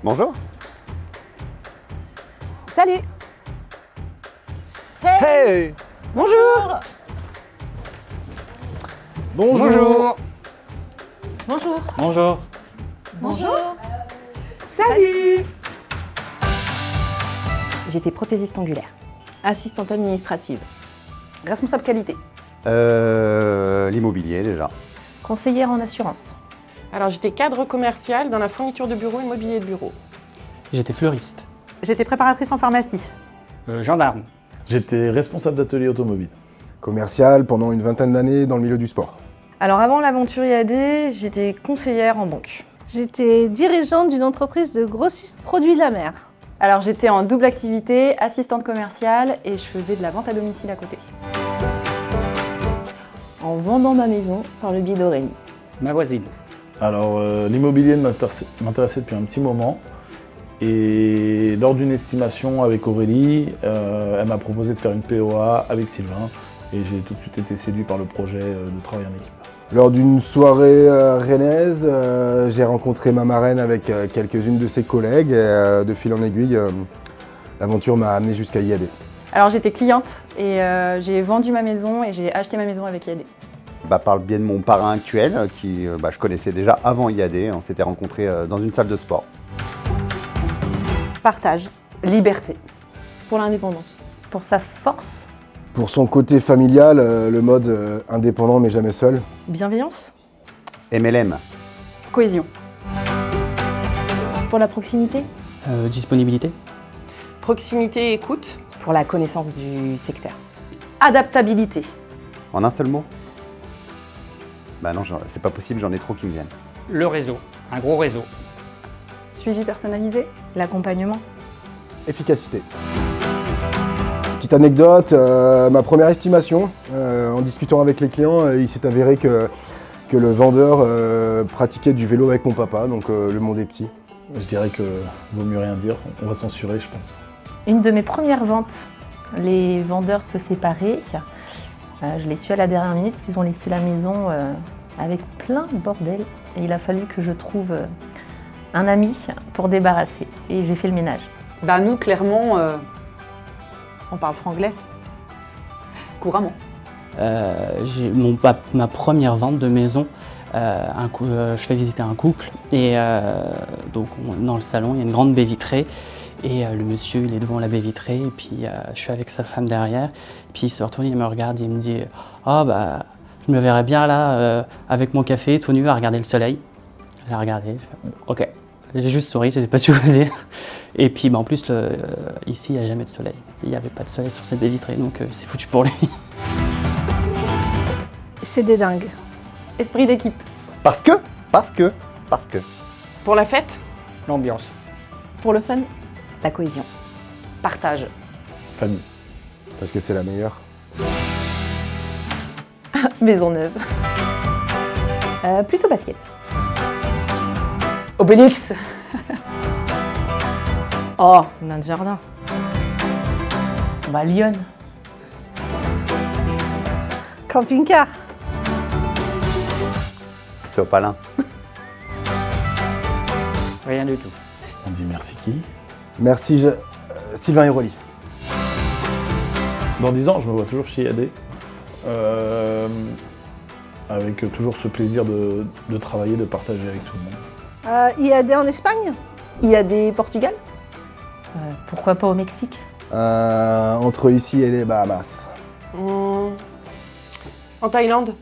Bonjour. Salut. Hey! Bonjour. Bonjour! Bonjour. Bonjour. Bonjour. Salut. J'étais prothésiste angulaire. Assistante administrative. Responsable qualité. L'immobilier déjà. Conseillère en assurance. Alors j'étais cadre commercial dans la fourniture de bureaux et mobilier de bureau. J'étais fleuriste. J'étais préparatrice en pharmacie. Gendarme. J'étais responsable d'atelier automobile. Commercial pendant une vingtaine d'années dans le milieu du sport. Alors avant l'aventure IAD, j'étais conseillère en banque. J'étais dirigeante d'une entreprise de grossistes produits de la mer. Alors j'étais en double activité, assistante commerciale et je faisais de la vente à domicile à côté. En vendant ma maison par le biais d'Aurélie. Ma voisine. Alors, l'immobilier m'intéressait depuis un petit moment. Et lors d'une estimation avec Aurélie, elle m'a proposé de faire une POA avec Sylvain. Et j'ai tout de suite été séduit par le projet de travailler en équipe. Lors d'une soirée rennaise, j'ai rencontré ma marraine avec quelques-unes de ses collègues. Et, de fil en aiguille, l'aventure m'a amené jusqu'à IAD. Alors j'étais cliente et j'ai vendu ma maison et j'ai acheté ma maison avec IAD. Par le biais de mon parrain actuel, qui je connaissais déjà avant IAD. On s'était rencontrés dans une salle de sport. Partage. Liberté. Pour l'indépendance. Pour sa force. Pour son côté familial, le mode indépendant mais jamais seul. Bienveillance. MLM. Cohésion. Pour la proximité. Disponibilité. Proximité et écoute. Pour la connaissance du secteur. Adaptabilité. En un seul mot? Bah non, c'est pas possible, j'en ai trop qui me viennent. Le réseau. Un gros réseau. Suivi personnalisé. L'accompagnement. Efficacité. Petite anecdote, ma première estimation, en discutant avec les clients, il s'est avéré que le vendeur pratiquait du vélo avec mon papa, donc le monde est petit. Je dirais que vaut mieux rien dire, on va censurer, je pense. Une de mes premières ventes, les vendeurs se séparaient. Je les suis à la dernière minute, ils ont laissé la maison avec plein de bordel et il a fallu que je trouve un ami pour débarrasser et j'ai fait le ménage. Nous, clairement, on parle franglais. Couramment. Ma première vente de maison, je fais visiter un couple et donc dans le salon il y a une grande baie vitrée et le monsieur il est devant la baie vitrée et puis je suis avec sa femme derrière, puis il se retourne, il me regarde, il me dit je me verrais bien là avec mon café tout nu à regarder le soleil. J'ai regardé, j'ai fait, ok, j'ai juste souri, je sais pas ce que je veux dire. Et puis en plus ici il n'y a jamais de soleil, il n'y avait pas de soleil sur cette baie vitrée donc c'est foutu pour lui. C'est des dingues. Esprit d'équipe. Parce que. Pour la fête. L'ambiance. Pour le fun. La cohésion. Partage. Famille. Parce que c'est la meilleure. Maison neuve. Plutôt basket. Obélix. Oh, notre jardin. On va à Lyon. Camping-car. Sopalin. Rien du tout. On dit merci qui? Merci Sylvain et Aurélie. Dans 10 ans, je me vois toujours chez IAD. Avec toujours ce plaisir de travailler, de partager avec tout le monde. IAD en Espagne. IAD Portugal. Pourquoi pas au Mexique. Entre ici et les Bahamas. En Thaïlande.